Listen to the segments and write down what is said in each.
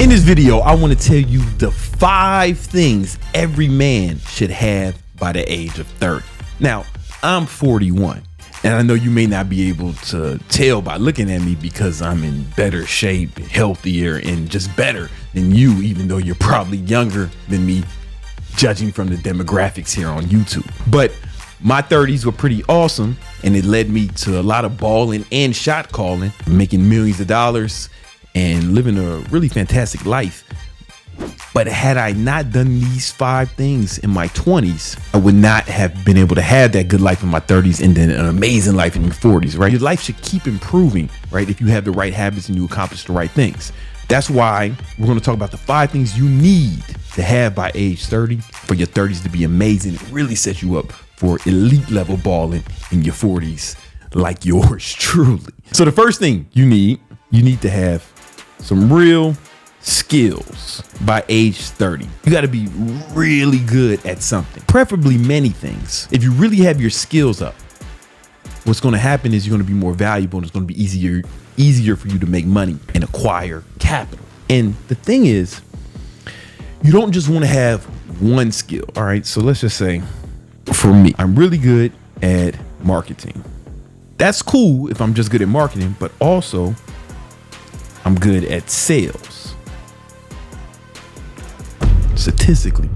In this video, I want to tell you the 5 things every man should have by the age of 30. Now, I'm 41, and I know you may not be able to tell by looking at me because I'm in better shape, healthier, and just better than you, even though you're probably younger than me, judging from the demographics here on YouTube. But my 30s were pretty awesome, and it led me to a lot of balling and shot calling, making millions of dollars and living a really fantastic life. But had I not done these 5 things in my 20s, I would not have been able to have that good life in my 30s and then an amazing life in your 40s, right? Your life should keep improving, right? If you have the right habits and you accomplish the right things. That's why we're going to talk about the 5 things you need to have by age 30 for your 30s to be amazing. It really sets you up for elite level balling in your 40s like yours truly. So the first thing you need to have some real skills by age 30. You got to be really good at something, preferably many things. If you really have your skills up, what's going to happen is you're going to be more valuable, and it's going to be easier for you to make money and acquire capital. And the thing is, you don't just want to have one skill. All right. So let's just say for me, I'm really good at marketing. That's cool if I'm just good at marketing, but also I'm good at sales. Statistically,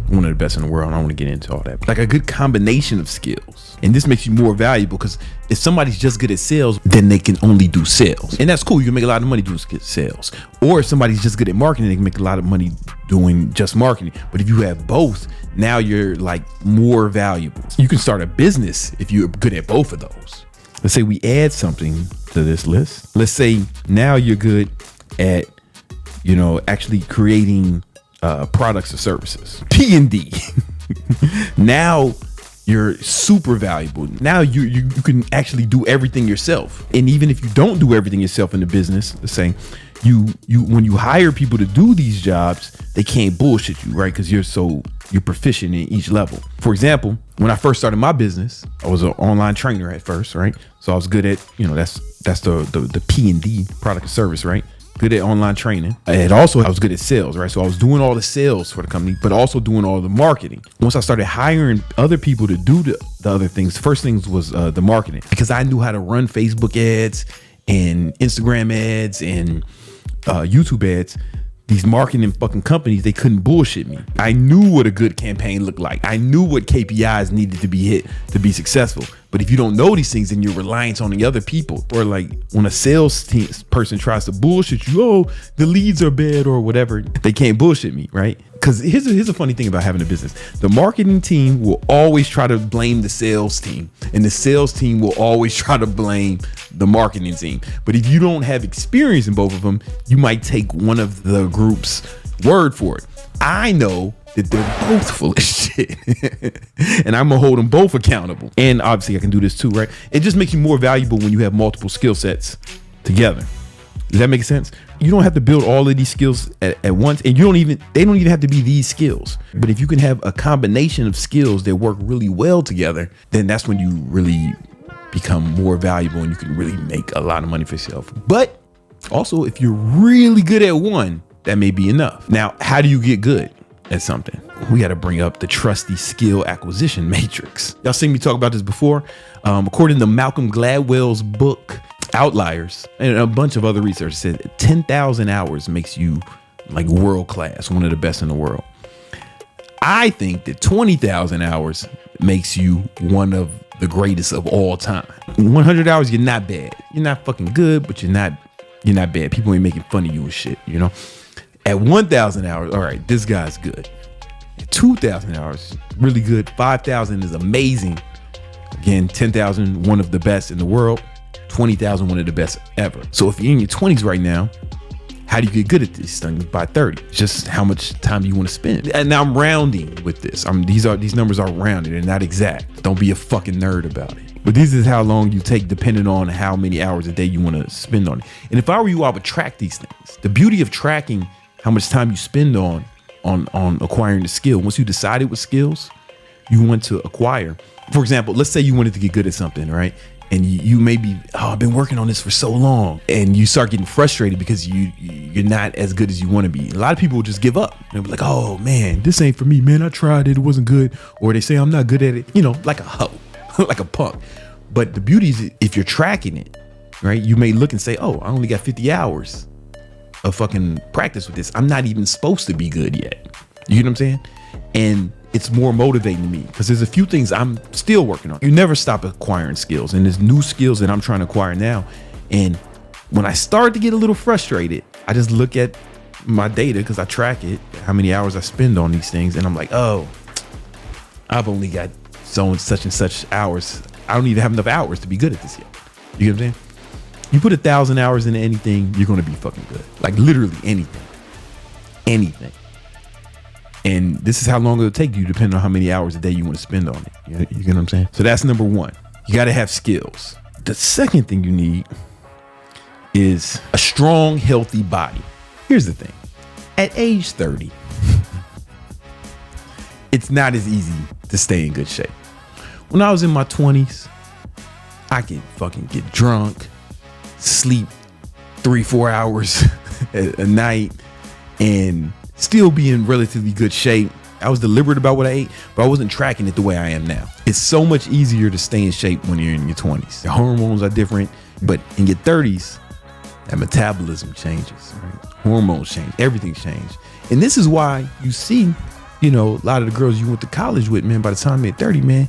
one of the best in the world. I don't want to get into all that. Like a good combination of skills. And this makes you more valuable because if somebody's just good at sales, then they can only do sales. And that's cool. You can make a lot of money doing sales. Or if somebody's just good at marketing, they can make a lot of money doing just marketing. But if you have both, now you're like more valuable. You can start a business if you're good at both of those. Let's say we add something to this list. Let's say now you're good at, actually creating products or services. P&D. Now you're super valuable. Now you can actually do everything yourself. And even if you don't do everything yourself in the business, let's say when you hire people to do these jobs, they can't bullshit you, right? Because you're proficient in each level. For example, when I first started my business, I was an online trainer at first, right? So I was good at, that's the P&D, product and service, right? Good at online training. And also I was good at sales, right? So I was doing all the sales for the company, but also doing all the marketing. Once I started hiring other people to do the other things, the first things was the marketing, because I knew how to run Facebook ads and Instagram ads and YouTube ads. These marketing fucking companies, they couldn't bullshit me. I knew what a good campaign looked like. I knew what KPIs needed to be hit to be successful. But if you don't know these things, then you're reliant on the other people. Or like when a sales person tries to bullshit you, oh, the leads are bad or whatever, they can't bullshit me, right? Because here's a funny thing about having a business. The marketing team will always try to blame the sales team, and the sales team will always try to blame the marketing team. But if you don't have experience in both of them, you might take one of the group's word for it. I know that they're both full of shit and I'm gonna hold them both accountable. And obviously I can do this too, right? It just makes you more valuable when you have multiple skill sets together. Does that make sense? You don't have to build all of these skills at once, and they don't even have to be these skills. But if you can have a combination of skills that work really well together, then that's when you really become more valuable and you can really make a lot of money for yourself. But also, if you're really good at one, that may be enough. Now, how do you get good at something? We got to bring up the trusty skill acquisition matrix. Y'all seen me talk about this before. According to Malcolm Gladwell's book, Outliers, and a bunch of other research said 10,000 hours makes you like world class, one of the best in the world. I think that 20,000 hours makes you one of the greatest of all time. 100 hours, you're not bad. You're not fucking good, but you're not bad. People ain't making fun of you and shit, At 1,000 hours, all right, this guy's good. At 2,000 hours, really good. 5,000 is amazing. Again, 10,000, one of the best in the world. 20,000, one of the best ever. So if you're in your 20s right now, how do you get good at these things by 30? It's just how much time you want to spend. And now I'm rounding with this. These numbers are rounded and not exact. Don't be a fucking nerd about it. But this is how long you take depending on how many hours a day you want to spend on it. And if I were you, I would track these things. The beauty of tracking how much time you spend on acquiring the skill. Once you decided what skills you want to acquire. For example, let's say you wanted to get good at something, right? and you may be, I've been working on this for so long, and you start getting frustrated because you're not as good as you want to be. A lot of people will just give up. They'll be like, oh man, this ain't for me, man. I tried it wasn't good. Or they say I'm not good at it, like a hoe, like a punk. But the beauty is, if you're tracking it, right, you may look and say, oh, I only got 50 hours of fucking practice with this. I'm not even supposed to be good yet. You know what I'm saying? And it's more motivating to me because there's a few things I'm still working on. You never stop acquiring skills, and there's new skills that I'm trying to acquire now. And when I start to get a little frustrated, I just look at my data because I track it, how many hours I spend on these things. And I'm like, oh, I've only got so and such hours. I don't even have enough hours to be good at this yet. You know what I'm saying? You put 1,000 hours into anything, you're going to be fucking good. Like literally anything. And this is how long it'll take you, depending on how many hours a day you want to spend on it. You get what I'm saying? So that's number one. You got to have skills. The second thing you need is a strong, healthy body. Here's the thing. At age 30, it's not as easy to stay in good shape. When I was in my 20s, I could fucking get drunk, sleep 3-4 hours a night, and still be in relatively good shape. I was deliberate about what I ate, but I wasn't tracking it the way I am now. It's so much easier to stay in shape when you're in your 20s. The hormones are different, but in your 30s, that metabolism changes, right? Hormones change, everything's changed. And this is why you see, a lot of the girls you went to college with, man, by the time they're 30, man,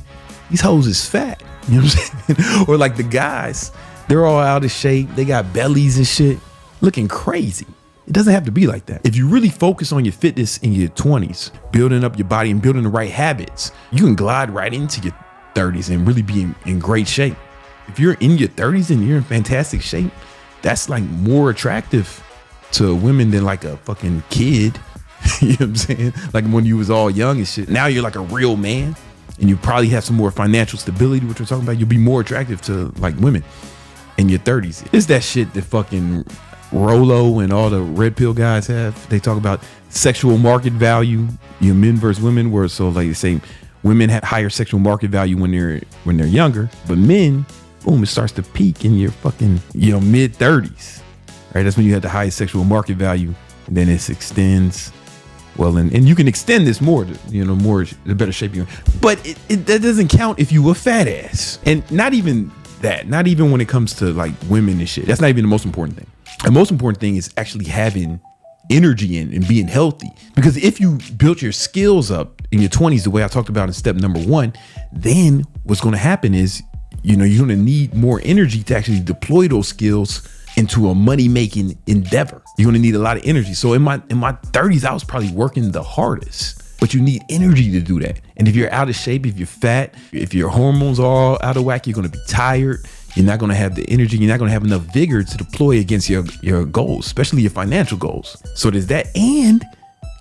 these hoes is fat. You know what I'm saying? Or like the guys, they're all out of shape. They got bellies and shit, looking crazy. It doesn't have to be like that. If you really focus on your fitness in your 20s, building up your body and building the right habits, you can glide right into your 30s and really be in great shape. If you're in your 30s and you're in fantastic shape, that's like more attractive to women than like a fucking kid. You know what I'm saying? Like when you was all young and shit. Now you're like a real man and you probably have some more financial stability, which we're talking about. You'll be more attractive to like women in your 30s. It's that shit that fucking Rolo and all the red pill guys have. They talk about sexual market value, men versus women, where so like they say women have higher sexual market value when they're younger, but men, boom, it starts to peak in your fucking mid 30s, right? That's when you have the highest sexual market value, and then it extends. Well, and you can extend this more, more the better shape you're in. But that doesn't count if you a fat ass, and not even when it comes to like women and shit. That's not even the most important thing. The most important thing is actually having energy and being healthy. Because if you built your skills up in your 20s, the way I talked about in step number 1, then what's going to happen is, you're going to need more energy to actually deploy those skills into a money-making endeavor. You're going to need a lot of energy. So in my 30s, I was probably working the hardest, but you need energy to do that. And if you're out of shape, if you're fat, if your hormones are all out of whack, you're going to be tired. You're not going to have the energy. You're not going to have enough vigor to deploy against your goals, especially your financial goals. So there's that. And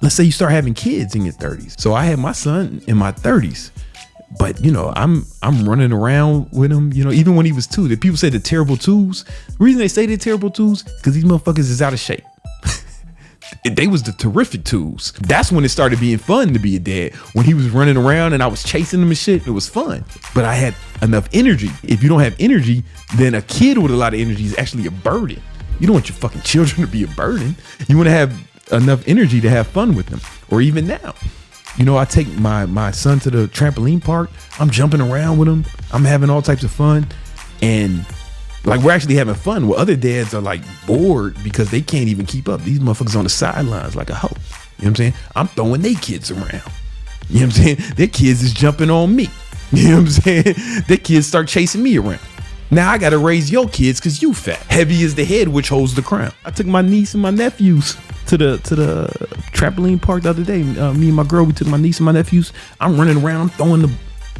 let's say you start having kids in your 30s. So I had my son in my 30s, but I'm running around with him, even when he was 2. The people say the terrible twos. The reason they say they're terrible twos because these motherfuckers is out of shape. They was the terrific twos. That's when it started being fun to be a dad. When he was running around and I was chasing him and shit, it was fun. But I had enough energy. If you don't have energy, then a kid with a lot of energy is actually a burden. You don't want your fucking children to be a burden. You want to have enough energy to have fun with them. Or even now, I take my son to the trampoline park. I'm jumping around with him. I'm having all types of fun. And like we're actually having fun. Well, other dads are like bored because they can't even keep up. These motherfuckers on the sidelines like a hoe. You know what I'm saying? I'm throwing their kids around. You know what I'm saying? Their kids is jumping on me. You know what I'm saying? Their kids start chasing me around. Now I gotta raise your kids because you fat. Heavy is the head which holds the crown. I took my niece and my nephews to the trampoline park the other day. Me and my girl, we took my niece and my nephews. I'm running around, I'm throwing the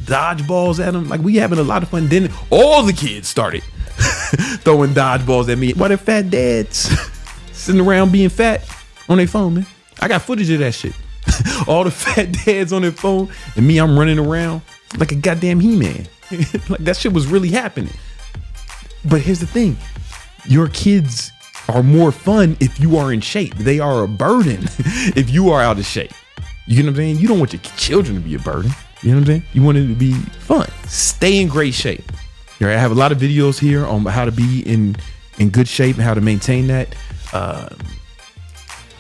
dodgeballs at them. Like we having a lot of fun. Then all the kids started throwing dodgeballs at me. Why they're fat dads sitting around being fat on their phone, man. I got footage of that shit. All the fat dads on their phone and me, I'm running around like a goddamn He-Man. Like that shit was really happening. But here's the thing. Your kids are more fun if you are in shape. They are a burden if you are out of shape. You know what I'm saying? You don't want your children to be a burden. You know what I'm saying? You want it to be fun. Stay in great shape. All right, I have a lot of videos here on how to be in good shape and how to maintain that.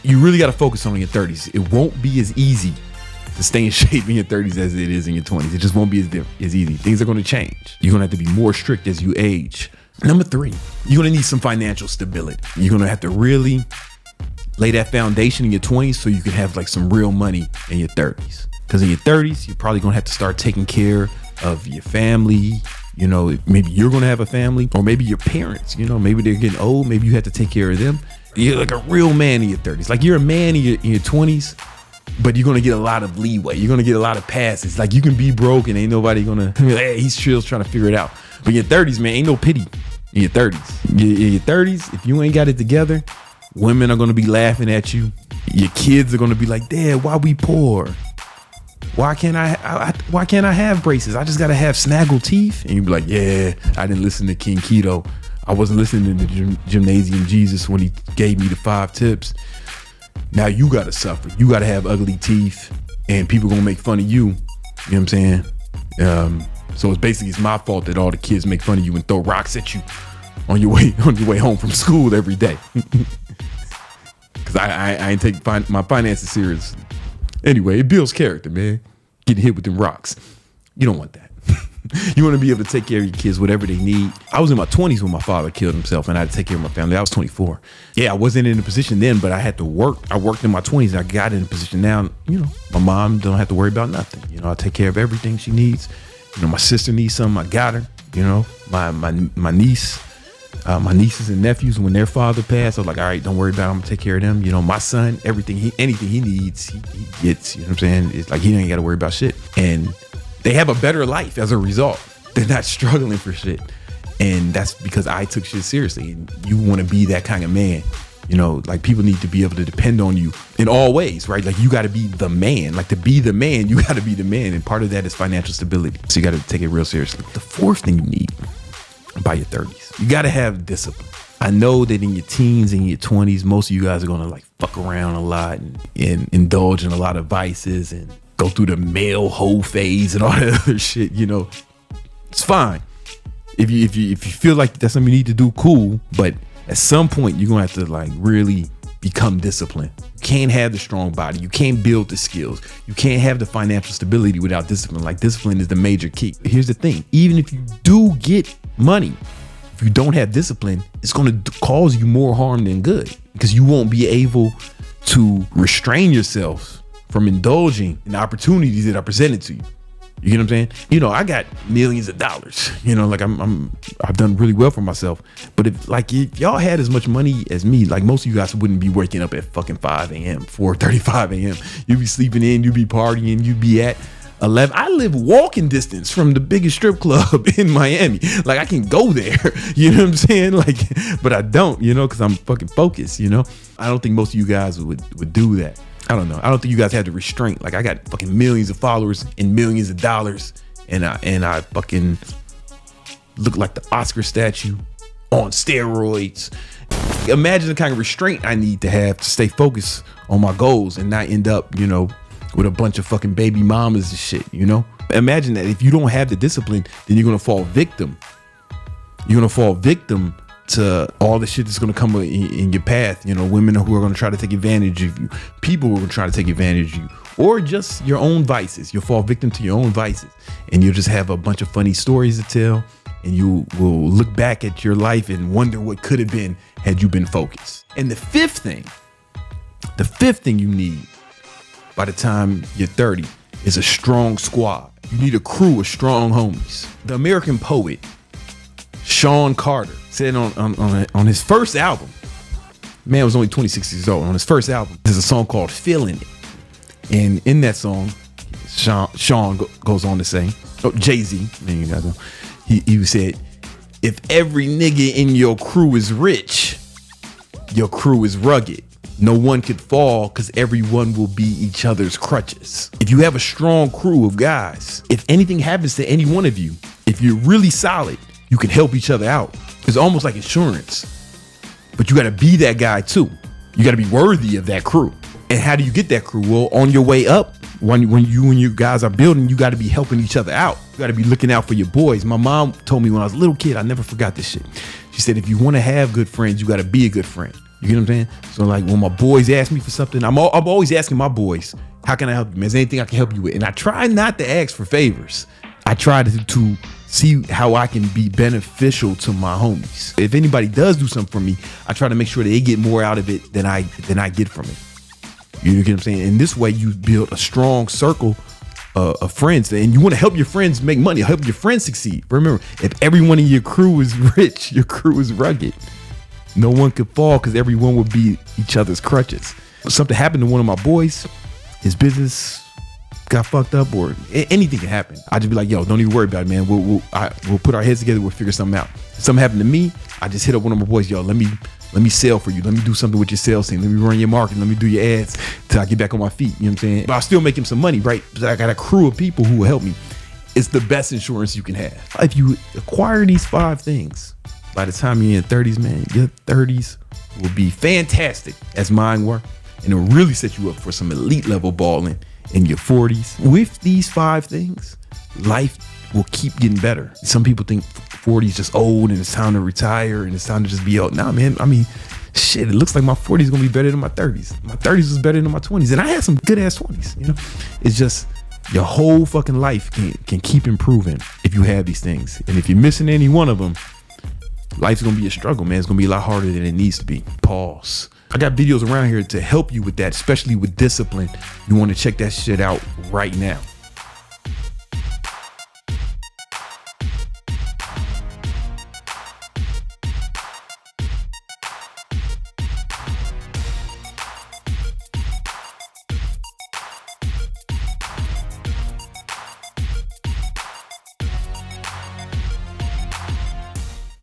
You really got to focus on your 30s. It won't be as easy to stay in shape in your 30s as it is in your 20s. It just won't be as easy. Things are going to change. You're going to have to be more strict as you age. Number 3, you're going to need some financial stability. You're going to have to really lay that foundation in your 20s so you can have like some real money in your 30s. Because in your 30s, you're probably going to have to start taking care of your family. You know, maybe you're going to have a family, or maybe your parents, you know, maybe they're getting old. Maybe you have to take care of them. You're like a real man in your 30s. Like you're a man in your 20s, but you're going to get a lot of leeway. You're going to get a lot of passes. Like you can be broke and ain't nobody going to, hey, he's chill trying to figure it out. But in your 30s, man, ain't no pity in your 30s. In your 30s, if you ain't got it together, women are going to be laughing at you. Your kids are going to be like, Dad, why we poor? Why can't I have braces? I just got to have snaggle teeth. And you'd be like, yeah, I didn't listen to King Keto. I wasn't listening to Gymnasium Jesus when he gave me the 5 tips. Now you got to suffer. You got to have ugly teeth and people going to make fun of you. You know what I'm saying? So it's my fault that all the kids make fun of you and throw rocks at you on your way home from school every day. Cause I ain't take my finances serious. Anyway, it builds character, man. Getting hit with them rocks. You don't want that. You want to be able to take care of your kids, whatever they need. I was in my 20s when my father killed himself and I had to take care of my family. I was 24. Yeah, I wasn't in a position then, but I had to work. I worked in my 20s and I got in a position now. You know, my mom don't have to worry about nothing. You know, I take care of everything she needs. You know, my sister needs something, I got her. You know, my niece. My nieces and nephews, when their father passed, I was like, all right, don't worry about it. I'm gonna take care of them. You know, my son, anything he needs, he gets. You know what I'm saying? It's like he ain't got to worry about shit. And they have a better life as a result. They're not struggling for shit. And that's because I took shit seriously. And you want to be that kind of man. You know, like people need to be able to depend on you in all ways, right? Like you got to be the man. Like to be the man, you got to be the man. And part of that is financial stability. So you got to take it real seriously. The 4th thing you need by your 30s, you got to have discipline. I know that in your teens and your 20s, most of you guys are going to like fuck around a lot and indulge in a lot of vices and go through the male hoe phase and all that other shit. You know, it's fine. If you feel like that's something you need to do, cool. But at some point, you're going to have to like really become disciplined. You can't have the strong body. You can't build the skills. You can't have the financial stability without discipline. Like discipline is the major key. Here's the thing. Even if you do get money, if you don't have discipline, it's going to cause you more harm than good because you won't be able to restrain yourself from indulging in the opportunities that are presented to you. You get what I'm saying? You know, I got millions of dollars, you know, like I've done really well for myself. But if y'all had as much money as me, like most of you guys wouldn't be waking up at fucking 5 a.m., 4:35 a.m. You'd be sleeping in, you'd be partying, you'd be at 11. I live walking distance from the biggest strip club in Miami. Like I can go there, you know what I'm saying? Like, but I don't, you know, because I'm fucking focused, you know? I don't think most of you guys would do that. I don't know. I don't think you guys have the restraint. Like I got fucking millions of followers and millions of dollars and I fucking look like the Oscar statue on steroids. Imagine the kind of restraint I need to have to stay focused on my goals and not end up, you know, with a bunch of fucking baby mamas and shit, you know? Imagine that if you don't have the discipline, then you're gonna fall victim. You're gonna fall victim to all the shit that's gonna come in your path. You know, women who are gonna try to take advantage of you, people who are gonna try to take advantage of you, or just your own vices. You'll fall victim to your own vices, and you'll just have a bunch of funny stories to tell, and you will look back at your life and wonder what could have been had you been focused. And the fifth thing you need by the time you're 30 is a strong squad. You need a crew of strong homies. The American poet Sean Carter said on his first album, man was only 26 years old. On his first album, there's a song called "Feeling It," and in that song, Sean goes on to say, Jay-Z, man, you guys know, he said, "If every nigga in your crew is rich, your crew is rugged. No one could fall because everyone will be each other's crutches." If you have a strong crew of guys, if anything happens to any one of you, if you're really solid, you can help each other out. It's almost like insurance, but you got to be that guy too. You got to be worthy of that crew. And how do you get that crew? Well, on your way up, when you and your guys are building, you got to be helping each other out. You got to be looking out for your boys. My mom told me when I was a little kid, I never forgot this shit. She said, if you want to have good friends, you got to be a good friend. You get what I'm saying? So like when my boys ask me for something, I'm always asking my boys, how can I help you, man? Is there anything I can help you with? And I try not to ask for favors. I try to see how I can be beneficial to my homies. If anybody does do something for me, I try to make sure they get more out of it than I get from it. You get what I'm saying? And this way you build a strong circle of friends, and you want to help your friends make money, help your friends succeed. Remember, if everyone in your crew is rich, your crew is rugged. No one could fall because everyone would be each other's crutches. Something happened to one of my boys, his business got fucked up, or anything can happen. I just be like, yo, don't even worry about it, man. We'll put our heads together. We'll figure something out. If something happened to me, I just hit up one of my boys, yo, let me sell for you. Let me do something with your sales team. Let me run your marketing. Let me do your ads till I get back on my feet. You know what I'm saying? But I'll still make him some money, right? But I got a crew of people who will help me. It's the best insurance you can have. If you acquire these 5 things, by the time you're in your 30s, man, your 30s will be fantastic, as mine were. And it'll really set you up for some elite level balling in your 40s. With these 5 things, life will keep getting better. Some people think 40 is just old and it's time to retire and it's time to just be out. Nah, man, I mean, shit, it looks like my 40s is gonna be better than my 30s. My 30s was better than my 20s. And I had some good ass 20s, you know? It's just your whole fucking life can keep improving if you have these things. And if you're missing any one of them, life's gonna be a struggle, man. It's gonna be a lot harder than it needs to be. Pause. I got videos around here to help you with that, especially with discipline. You want to check that shit out right now.